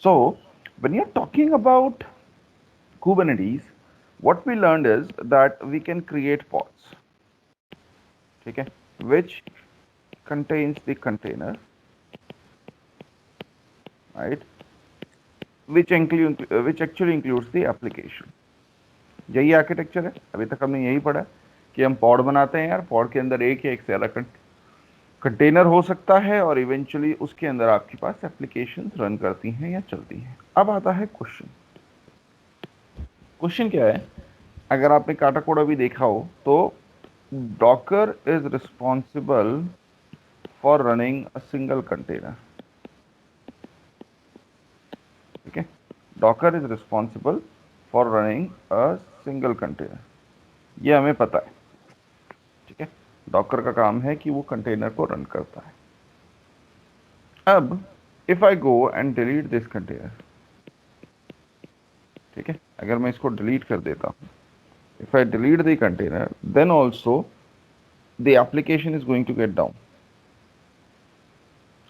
So when you're talking about Kubernetes, what we learned is that we can create pods, okay, which contains the container, right, which actually includes the application. यही architecture है, अभी तक हमने यही पढ़ा कि हम पॉड बनाते हैं यार, पॉड के अंदर एक या एक से ज्यादा कंटेनर हो सकता है और इवेंचुअली उसके अंदर आपके पास एप्लीकेशंस रन करती हैं या चलती हैं। अब आता है क्वेश्चन। क्वेश्चन क्या है, अगर आपने काटा कोड अभी देखा हो तो Docker is responsible for running a single container, ठीक है, Docker is responsible for running a single container, ये हमें पता है, ठीक है, डॉकर का काम है कि वो कंटेनर को रन करता है। अब if I go and delete this container, ठीक है, अगर मैं इसको डिलीट कर देता हूं, if I delete the container, then also the application is going to get down.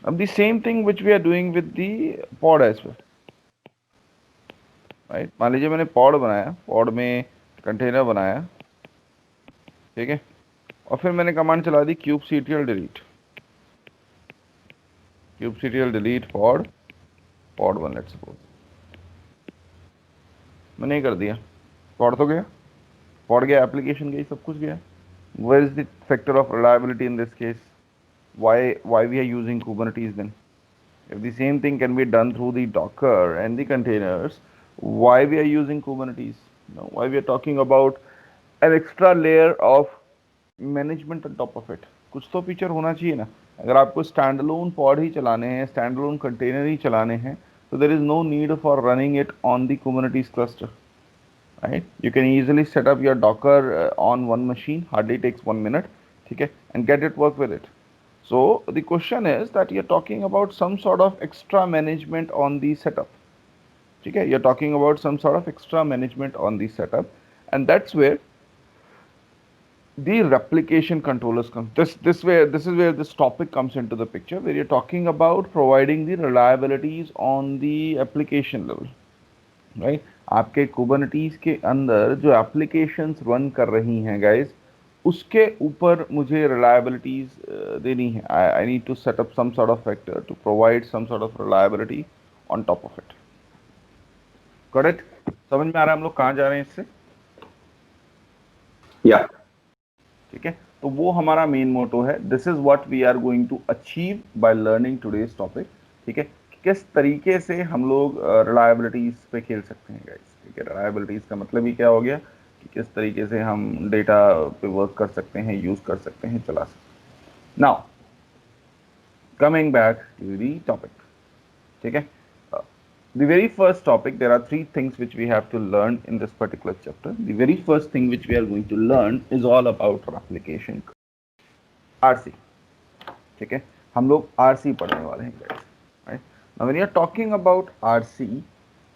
अब the same thing which we are doing with the pod as well, right? मान लीजिए मैंने pod बनाया, pod में कंटेनर बनाया, ठीक है, और फिर मैंने कमांड चला दी kubectl delete pod1 let's suppose, मैंने ये कर दिया, pod तो गया, pod गया, एप्लीकेशन गई, सब कुछ गया। Where is the factor of reliability in this case? Why we are using Kubernetes then? If the same thing can be done through the Docker and the containers, why we are using Kubernetes? Why we are talking about an extra layer of management on top of it? कुछ तो feature होना चाहिए ना। अगर आपको stand alone pod ही चलाने हैं, stand alone container ही चलाने हैं, तो there is no need for running it on the Kubernetes cluster, right? You can easily set up your Docker on one machine, hardly takes 1 minute, ठीक है, and get it work with it. So the question is that you're talking about some sort of extra management on the setup, ठीक है, you're talking about some sort of extra management on the setup, and that's where the replication controllers come. This is where this topic comes into the picture, where you're talking about providing the reliabilities on the application level, right? आपके Kubernetes के अंदर जो applications run कर रही हैं guys, उसके ऊपर मुझे reliabilities देनी है. I need to set up some sort of factor to provide some sort of reliability on top of it. Got it? समझ में आ रहा है हम लोग कहाँ जा रहे हैं इससे? Yeah. ठीक है, तो वो हमारा मेन मोटो है. This is what we are going to achieve by learning today's topic, ठीक है, किस तरीके से हम लोग रिलायबिलिटीज पे खेल सकते हैं गाइस, ठीक है. रिलायबिलिटीज का मतलब ही क्या हो गया कि किस तरीके से हम डेटा पे वर्क कर सकते हैं, यूज कर सकते हैं, चला सकते हैं. Now coming back to the topic, ठीक है. The very first topic, there are three things which we have to learn in this particular chapter. The very first thing which we are going to learn is all about replication, RC, ठीक है. हम लोग RC पढ़ने वाले हैं guys, right? Now when you are talking about RC,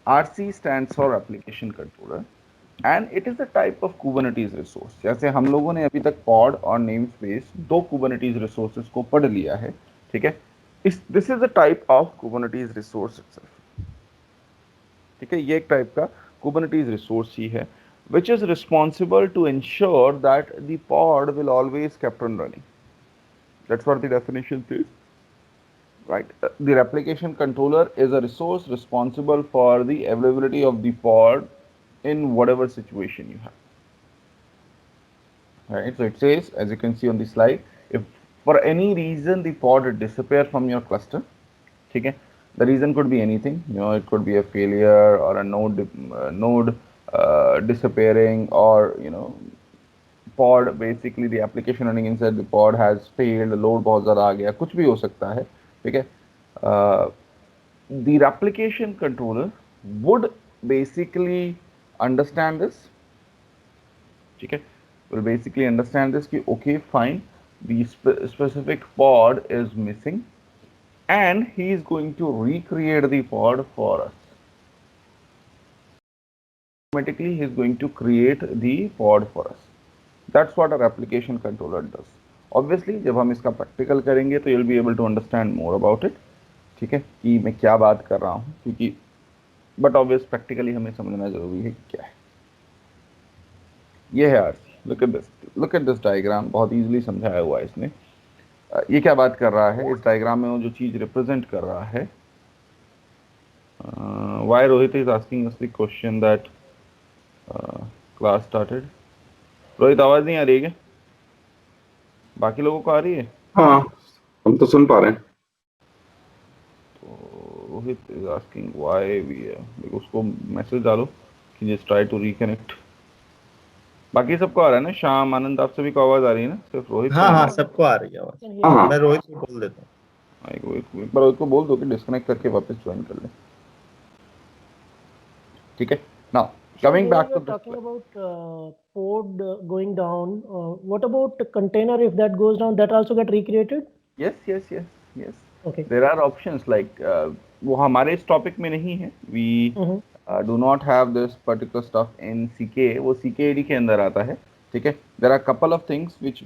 RC stands for Application Controller and it is a type of Kubernetes resource. जैसे हम लोगों ने अभी तक pod और namespace दो Kubernetes resources को पढ़ लिया है, ठीक है. This is a type of Kubernetes resource itself, ठीक है, ये एक टाइप का Kubernetes रिसोर्स ही है, which is responsible to ensure that the pod will always kept on running. That's what the definition says, right? The replication controller is a resource responsible for the availability of the pod in whatever situation you have, right? So it says, as you can see on the slide, if for any reason the pod disappear from your cluster, ठीक है, the reason could be anything, it could be a failure or a node disappearing, or pod, basically the application running inside the pod has failed, load बहुत ज़्यादा आ गया, कुछ भी हो सकता है, ठीक है. The replication controller would basically understand this, ठीक है, will basically understand this कि okay fine, the specific pod is missing and he is going to recreate the pod for us. Automatically he is going to create the pod for us. That's what our application controller does. Obviously जब हम इसका practical करेंगे तो you'll be able to understand more about it, ठीक है, कि मैं क्या बात कर रहा हूँ, क्योंकि बट ऑब्वियस प्रैक्टिकली हमें समझना जरूरी है क्या है। ये है RC, look at this diagram, बहुत इजीली समझाया हुआ है इसने। ये क्या बात कर रहा है इस डायग्राम में, वो जो चीज रिप्रेजेंट कर रहा है, why Rohit is asking us the question that class started. Rohit आवाज नहीं आ रही है क्या? बाकी लोगों को आ रही है? हाँ, हम तो सुन पा रहे हैं। तो Rohit is asking why we, उसको मैसेज डालो कि जस्ट ट्राई टू रिकनेक्ट। बाकी सबको आ रहा है ना? श्याम, आनंद, आप सभी को आवाज आ रही है ना? सिर्फ रोहित को हाँ नहीं हाँ, आ सबको आ रही है आवाज। हाँ हाँ, मैं रोहित को बोल देता हूँ। रही? एक बार रोहित को बोल दो कि डिस्कनेक्ट करके वापस ज्वाइन कर ले। ठीक है, now So coming here back we to are this. talking about pod going down. What about container? If that goes down, that also get recreated? Yes yes yes yes, Okay. There are options like, वो हमारे इस topic में नहीं है। We Mm-hmm. Do not have this particular stuff in CK, वो CKD के अंदर आता है। ठीक है, there are couple of things which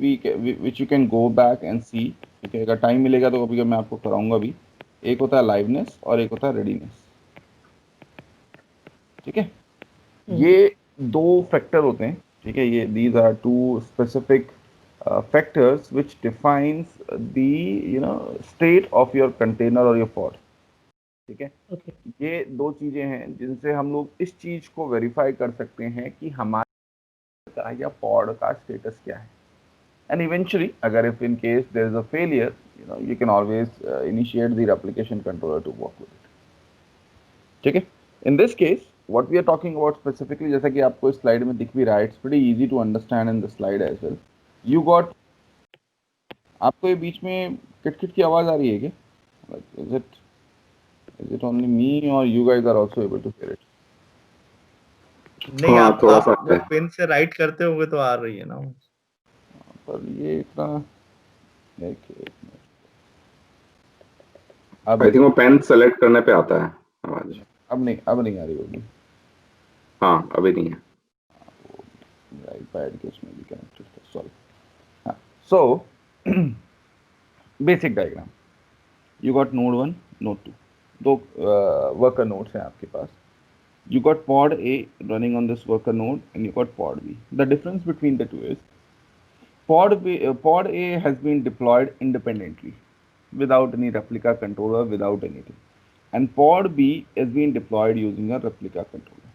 you can go back and see. ठीक है, अगर टाइम मिलेगा तो कभी मैं आपको कराऊंगा भी। एक होता है लाइवनेस और एक होता है रेडीनेस। ठीक है, ये दो फैक्टर होते हैं। ठीक है, ये these are two specific factors which defines the state of your container और योर पॉड। ठीक है, Okay. ये दो चीजें हैं जिनसे हम लोग इस चीज को वेरीफाई कर सकते हैं कि हमारे का या पॉड का स्टेटस क्या है। एंड इवेंचुअली अगर if in case there is a failure, you can always initiate the application controller to work with it. ठीक है, in this case what we are talking about specifically, जैसा कि आपको इस स्लाइड में दिख भी रहा है, it's pretty easy to understand in the slide as well. You got, आपको ये बीच में किटकिट की आवाज आ रही है क्या? इज इट ओनली मी और you guys are also able to hear it? नहीं, हाँ, आप थोड़ा आप सा है। जब पेन से राइट करते होगे तो आ रही है ना। पर ये इतना, एक मिनट, आई अब थिंक वो पेन सेलेक्ट करने पे आता है आवाज। अब नहीं आ रही होगी। हाँ, अभी नहीं है। आईपैड के उसमें भी कनेक्टेड था, सॉरी। हाँ, so basic diagram, you got node 1, node 2, दो वर्कर नोड्स हैं आपके पास। You got pod A running on this worker node and you got pod B. The difference between the two is pod A has been deployed independently without any replica controller, without anything. And pod B is being deployed using a replica controller.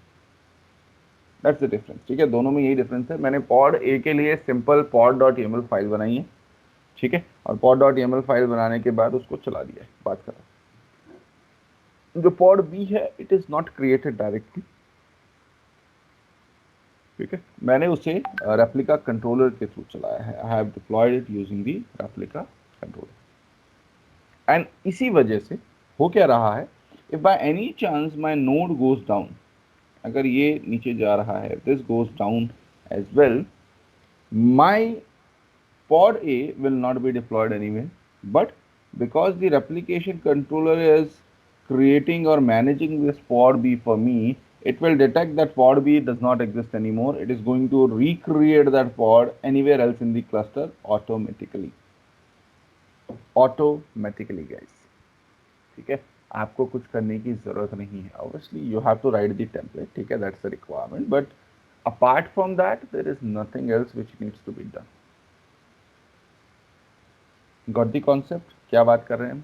That's the difference. ठीक है, दोनों में यही difference है। मैंने pod A के लिए simple pod.yaml file बनाई है। ठीक है, और pod.yaml फाइल बनाने के बाद उसको चला दिया है। बात कर रहा हूँ जो pod B है, it is not created directly. ठीक है, मैंने उसे रेप्लिका कंट्रोलर के थ्रू चलाया है। I have deployed it using the replica controller. And इसी वजह से हो क्या रहा है, if by any chance my node goes down, अगर ये नीचे जा रहा है, this goes down as well, my pod A will not be deployed anywhere, but because the replication controller is creating or managing this pod B for me, it will detect that pod B does not exist anymore. It is going to recreate that pod anywhere else in the cluster automatically. Automatically, guys. ठीक है, आपको कुछ करने की जरूरत नहीं है। Obviously, you have to write the template. ठीक है, that's the requirement. But apart from that, there is nothing else which needs to be done. Got the concept? क्या बात कर रहे हैं हम?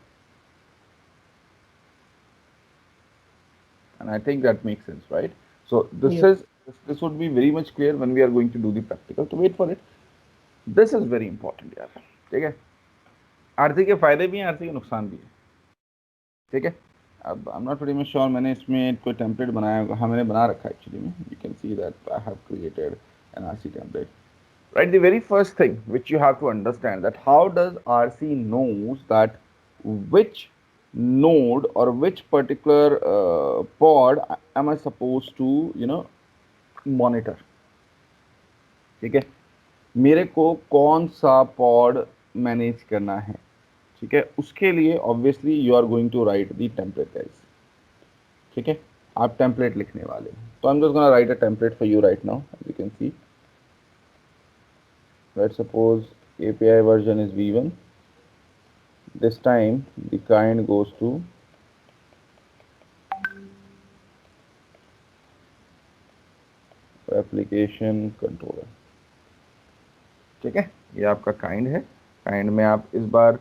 And I think that makes sense, right? So Yep. this would be very much clear when we are going to do the practical. So wait for it. This is very important यार। ठीक है, RC के फायदे भी हैं, RC के नुकसान भी हैं। ठीक है, अब I am not very much sure, मैंने इसमें कोई टेम्पलेट बनाया होगा। हाँ, मैंने बना रखा है एक्चुअली में। You can see that I have created an RC template, right? The very first thing which you have to understand, that how does RC knows that which node or which particular pod am I supposed to monitor? ठीक है, मेरे को कौन सा pod manage करना है। ठीक है, उसके लिए obviously you are going to write the template guys. ठीक है, आप टेम्पलेट लिखने वाले हैं, तो I am just gonna write a template for you right now. As you can see, let's suppose API version is v1. This time the kind goes to application controller. ठीक है, ये आपका काइंड है। Kind में आप इस बार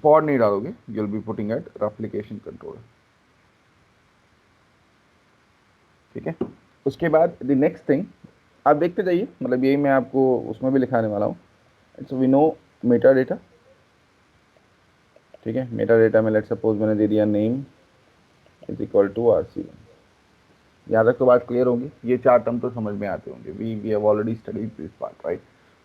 pod नहीं डालोगे, you will be putting at application controller. ठीक है, उसके बाद द नेक्स्ट थिंग आप देखते जाइए, मतलब यही मैं आपको उसमें भी लिखाने वाला हूँ। So we know meta data. ठीक है, मेटा डेटा में लेट सपोज मैंने दे दिया name is equal to RC1। यहाँ तक तो बात क्लियर होगी, ये चार टर्म तो समझ में आते होंगे। We have already studied this part, right?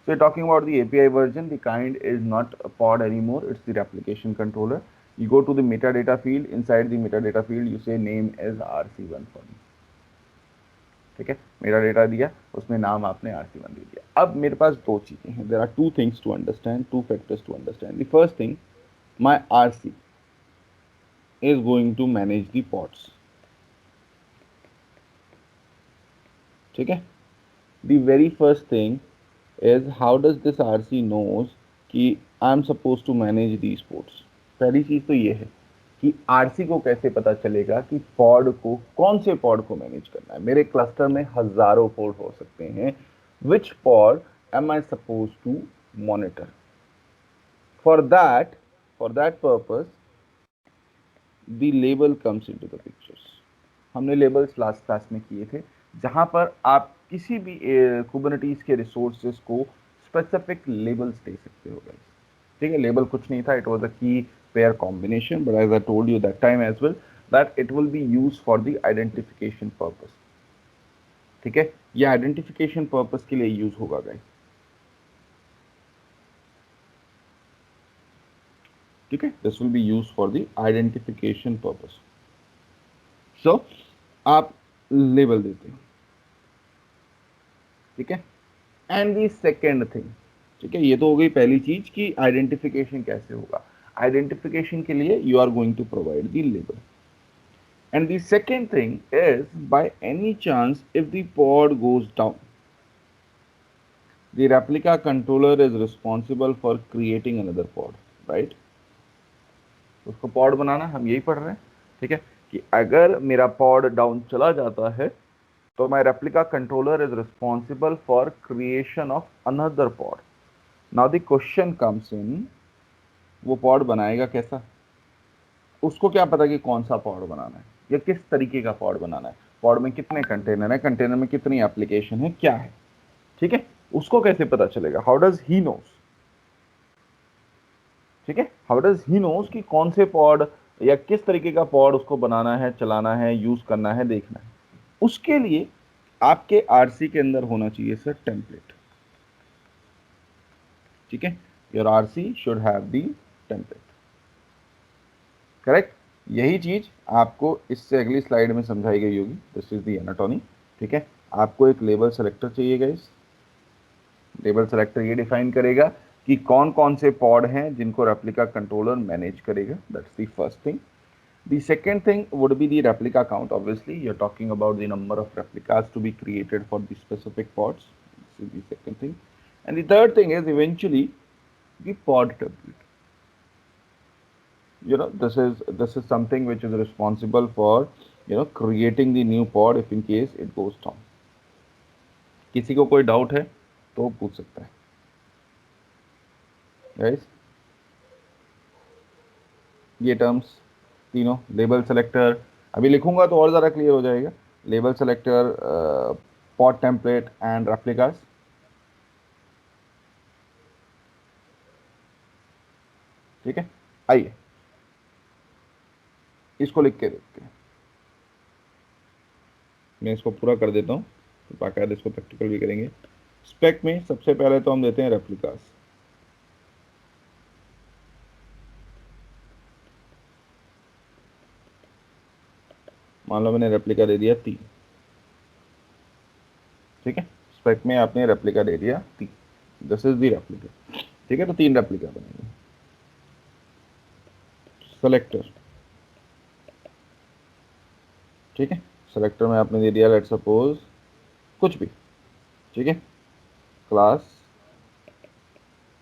So talking about the API version, the kind is not a pod anymore, it's the replication controller. You go to the metadata field, inside the metadata field you say name is RC1 for me। ठीक है, metadata दिया, उसमें नाम आपने RC1 दे दिया। अब मेरे पास दो चीजें हैं, there are two things to understand, two factors to understand। The first thing, my RC is going to manage the pods। ठीक है, the very first thing is how does this RC knows कि I am supposed to manage these pods। पहली चीज तो ये है कि RC को कैसे पता चलेगा कि पॉड को, कौन से पॉड को मैनेज करना है। मेरे क्लस्टर में हजारों पॉड हो सकते हैं, which pod am I supposed to monitor? For that purpose the label comes into the pictures। हमने लेबल्स लास्ट क्लास में किए थे, जहां पर आप किसी भी कुबरनेटिस के रिसोर्सेज को स्पेसिफिक लेबल्स दे सकते हो गाइस। ठीक है, लेबल कुछ नहीं था, it was a key pair combination, but as I told you that time as well that it will be used for the identification purpose. ठीक है, ये आइडेंटिफिकेशन पर्पस के लिए यूज होगा गाइस। ठीक है, this will be used for the identification purpose. So आप label देते हैं। ठीक है, एंड दी सेकेंड थिंग, ठीक है, ये तो हो गई पहली चीज कि आइडेंटिफिकेशन कैसे होगा। आइडेंटिफिकेशन के लिए you are going to provide the label. And the second thing is by any chance if the pod goes down, the replica controller is responsible for creating another pod, right? उसको pod बनाना हम यही पढ़ रहे हैं। ठीक है, कि अगर मेरा पॉड डाउन चला जाता है तो my replica controller is responsible for creation of another pod। Now the question comes in, वो पॉड बनाएगा कैसा? उसको क्या पता कि कौन सा पॉड बनाना है या किस तरीके का पॉड बनाना है, पॉड में कितने कंटेनर है, कंटेनर में कितनी एप्लीकेशन है, क्या है। ठीक है, उसको कैसे पता चलेगा? How does he knows? ठीक है, हाउ डज ही नोस कि कौन से पॉड या किस तरीके का पॉड उसको बनाना है, चलाना है, यूज करना है, देखना है। उसके लिए आपके आरसी के अंदर होना चाहिए सर टेम्पलेट। ठीक है, your RC should have the template. Correct, यही चीज आपको इससे अगली स्लाइड में समझाई गई होगी। This is the anatomy. ठीक है, आपको एक लेबल सेलेक्टर चाहिए गाइस। लेबल सेलेक्टर ये डिफाइन करेगा कि कौन कौन से पॉड हैं जिनको रेप्लिका कंट्रोलर मैनेज करेगा। That's the first thing. The second thing would be the replica count। Obviously, you're talking about the number of replicas to be created for the specific pods. This is the second thing. And the third thing is eventually the pod template। You know, this is something which is responsible for, you know, creating the new pod if in case it goes down। किसी को कोई doubt है तो पूछ सकता है guys। ये terms तीनों, लेबल सेलेक्टर, अभी लिखूंगा तो और ज़्यादा क्लियर हो जाएगा। Label selector, pod template and replicas. ठीक है, आइए इसको लिख के देखते हैं। मैं इसको पूरा कर देता हूँ, तो बाकायदा इसको प्रैक्टिकल भी करेंगे। स्पेक में सबसे पहले तो हम देते हैं रेप्लिकास। मान लो मैंने रेप्लिका दे दिया 3। ठीक है, स्पेक में आपने रेप्लिका दे दिया 3, दिस इज दी रेप्लिका। ठीक है, तो 3 रेप्लिका बनेंगे। सेलेक्टर, ठीक है, सेलेक्टर में आपने दे दिया लेट सपोज कुछ भी। ठीक है, क्लास,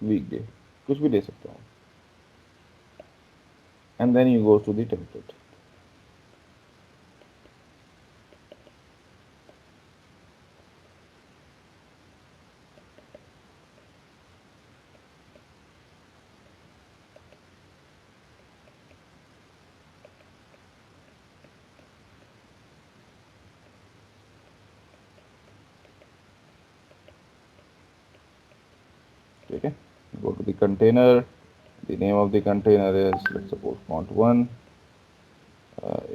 वीकडे, कुछ भी दे सकता हूँ। And then you go to the template. Okay, go to the container. The name of the container is, let's suppose, font1.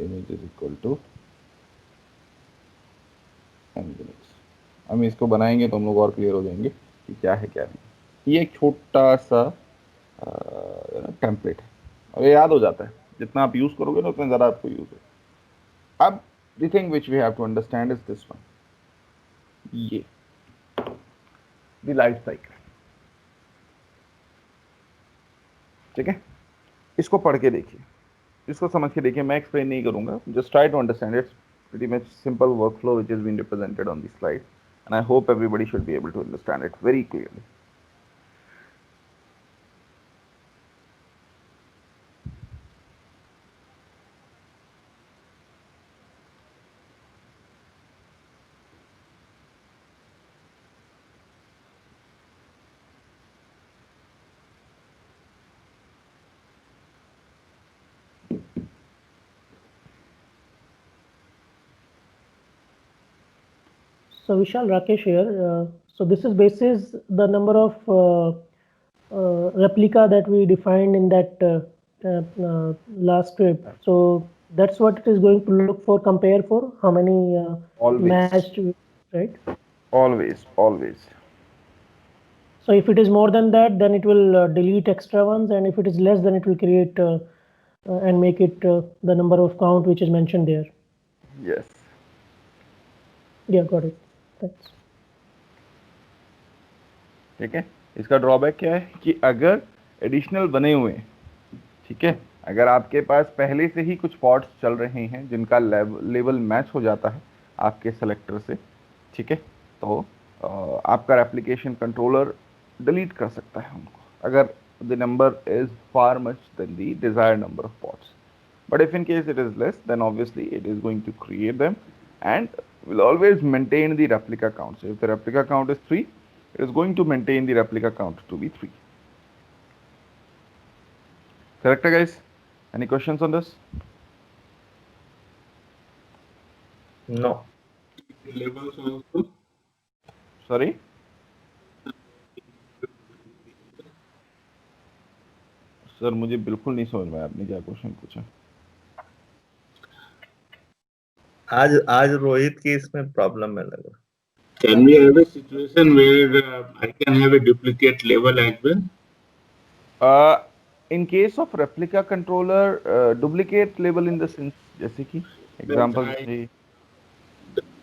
Image is equal to nginx. हम इसको बनाएंगे तो हम लोग और क्लियर हो जाएंगे कि क्या है क्या नहीं. ये एक छोटा सा टेम्पलेट है और ये याद हो जाता है. जितना आप यूज करोगे ना उतना ज़्यादा आपको यूज होगा. अब the thing which we have to understand is this one. ये the life cycle. ठीक है, इसको पढ़ के देखिए, इसको समझ के देखिए. मैं एक्सप्लेन नहीं करूंगा, just try to understand it. Pretty much simple workflow which has been represented on the slide, and I hope everybody should be able to understand it very clearly. So Vishal, Rakesh here. So this is basis the number of replica that we defined in that last script. So that's what it is going to look for, compare for how many Always. matched, right? Always. So if it is more than that, then it will delete extra ones, and if it is less, then it will create and make it the number of count which is mentioned there. Yes. Yeah, got it. Thanks. ठीक है, इसका drawback क्या है कि अगर additional बने हुए हैं, ठीक है, अगर आपके पास पहले से ही कुछ पॉड्स चल रहे हैं जिनका लेवल मैच हो जाता है आपके सेलेक्टर से, ठीक है, तो आपका एप्लीकेशन कंट्रोलर डिलीट कर सकता है उनको अगर the number is far much than the desired number of pods. But if in case it is less, then obviously it is going to create them and will always maintain the replica count. So if the replica count is 3, it is going to maintain the replica count to be 3. Correct, guys? Any questions on this? No. Levels also. Sorry? Sir मुझे बिल्कुल नहीं समझ में आया आपने क्या question पूछा. आज रोहित की इसमें प्रॉब्लम है लग रहा. Can we have a situation where I can have a duplicate label as well? In case of replica controller, duplicate label in the sense जैसे कि example say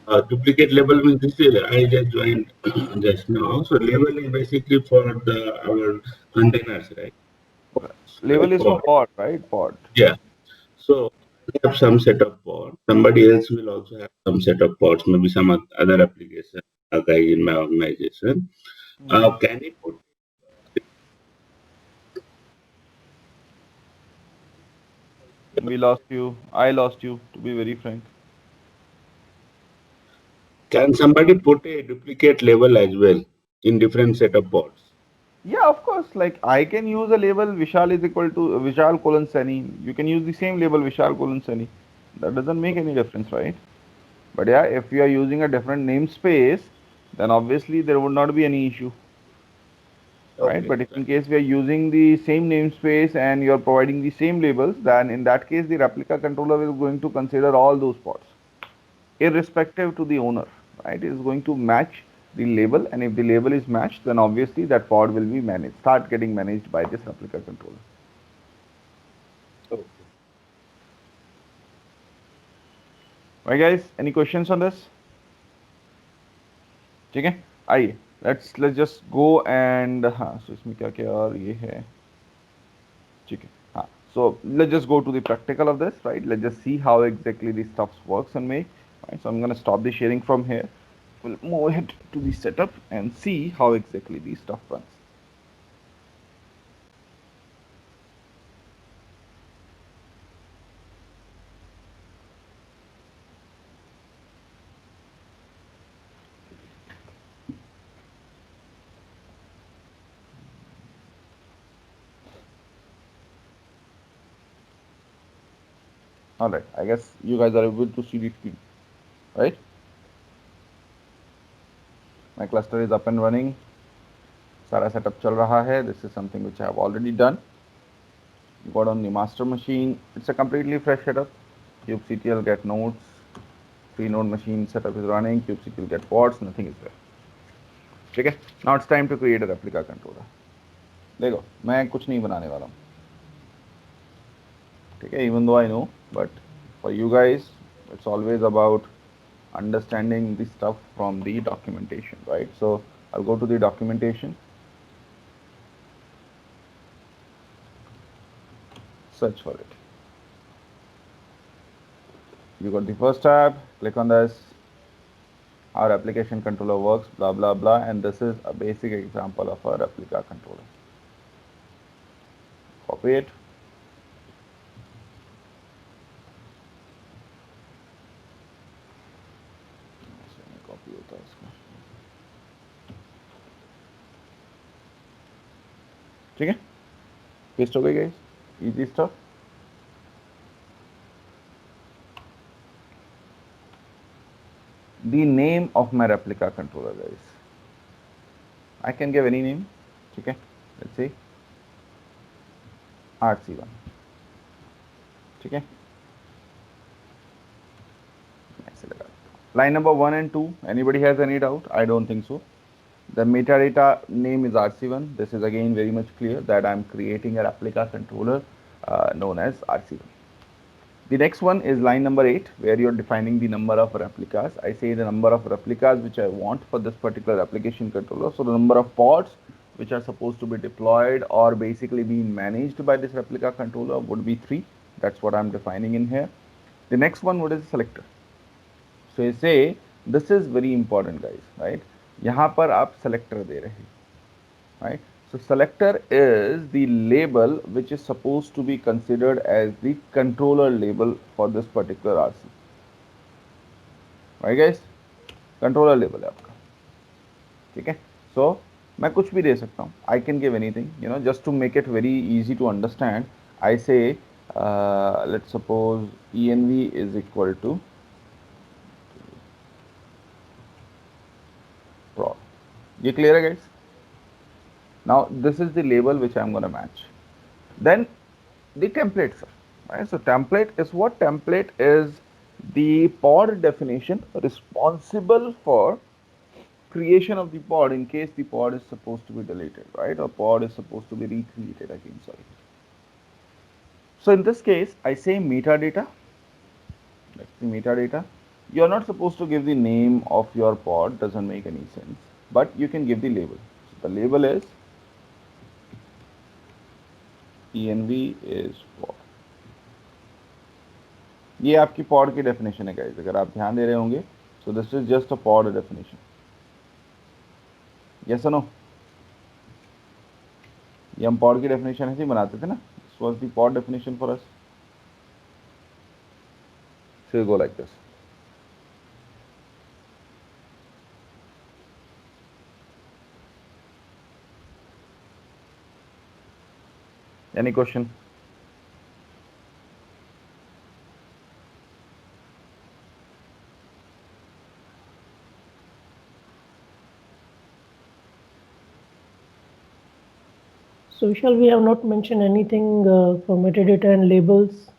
Duplicate label means this is I just joined just now. So label is basically for our containers, right? label is for Pod. pod, right? Pod. Yeah. So I have some set of pods. Somebody else will also have some set of pods. Maybe some other application guy in my organization. Can he put? We lost you. I lost you, to be very frank. Can somebody put a duplicate label as well in different set of pods? Yeah, of course. Like I can use a label Vishal is equal to Vishal colon Sani. You can use the same label Vishal colon Sani. That doesn't make any difference, right? But yeah, if you are using a different namespace, then obviously there would not be any issue, right? Okay. But if in case we are using the same namespace and you are providing the same labels, then in that case the replica controller is going to consider all those pods, irrespective to the owner, right? It is going to match the label, and if the label is matched, then obviously that pod will be managed, start getting managed by this replica controller. Okay. Right, guys? Any questions on this? ठीक है, आइए let's just go and हाँ, so इसमें क्या क्या और ये है, ठीक है, हाँ, so let's just go to the practical of this, right? Let's just see how exactly this stuff works on me, right? So I'm gonna stop the sharing from here. We'll move ahead to the setup and see how exactly this stuff runs. All right, I guess you guys are able to see the screen, right? My cluster is up and running. सारा setup चल रहा है. This is something which I have already done. Got on the master machine. It's a completely fresh setup. kubectl get nodes. Free node machine setup is running. kubectl get ports. Nothing is there. ठीक है. Now it's time to create a replica controller. देखो मैं कुछ नहीं बनाने वाला हूँ. ठीक है. Even though I know, but for you guys, it's always about understanding the stuff from the documentation, right? So I'll go to the documentation, search for it. You got the first tab, click on this. Our application controller works, blah blah blah, and this is a basic example of a replica controller. Copy it. Copy होता है इसका. ठीक है. Paste हो गई guys. Easy stuff. The name of my replica controller, guys. I can give any name. Okay, let's see. RC1. Okay. Line number 1 and 2. Anybody has any doubt? I don't think so. The metadata name is RC1. This is again very much clear that I'm creating a replica controller known as RC1. The next one is line number 8, where you're defining the number of replicas. I say the number of replicas which I want for this particular application controller. So the number of pods which are supposed to be deployed or basically being managed by this replica controller would be 3. That's what I'm defining in here. The next one, what is the selector? So you say this is very important, guys, right? यहाँ पर आप selector दे रहे हैं, right? So selector is the label which is supposed to be considered as the controller label for this particular RC. Right guys? Controller label है आपका. ठीक है? So मैं कुछ भी दे सकता हूँ. I can give anything. You know, just to make it very easy to understand, I say let's suppose env is equal to prod. ये clear है guys? Now this is the label which I am going to match. Then the template, sir. Right? So template is what? Template is the pod definition responsible for creation of the pod in case the pod is supposed to be deleted, right? Or pod is supposed to be recreated again, sorry. So in this case, I say metadata. That's the metadata. You are not supposed to give the name of your pod, doesn't make any sense. But you can give the label. So the label is env is pod. ये आपकी pod की definition है guys. अगर आप ध्यान दे रहे होंगे, so this is just a pod definition. Yes or no? ये हम pod की definition ऐसे ही बनाते थे ना? This was the pod definition for us. So you go like this. Any question? So Vishal, we have not mentioned anything for metadata and labels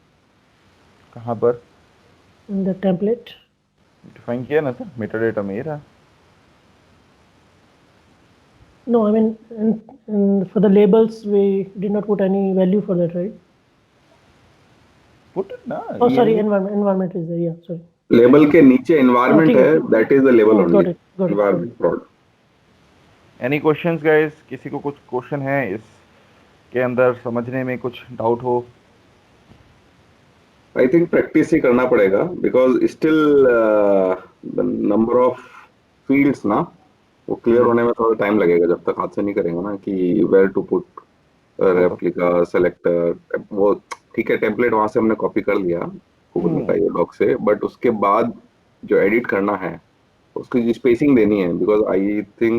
कहाँ पर? in the template. Define किया ना sir? Metadata में ही रहा. No, I mean, for the labels, we did not put any value for that, right? Put it ना. Oh, sorry, env. environment is there. Yeah, sorry. Label के नीचे environment ठीक है. है, that is the label Oh, got only. it, got it, Environment prod. Any questions guys? किसी को कुछ question है इसके अंदर समझने में कुछ डाउट हो? I think practice ही करना पड़ेगा because still the number of fields ना वो clear होने में थोड़ा टाइम लगेगा जब तक हाथ से नहीं करेंगे ना कि where to put replica selector वो ठीक है टेम्पलेट वहां से हमने कॉपी कर लिया गूगल का ये डॉक से बट उसके बाद जो एडिट करना है उसकी स्पेसिंग देनी है बिकॉज आई थिंक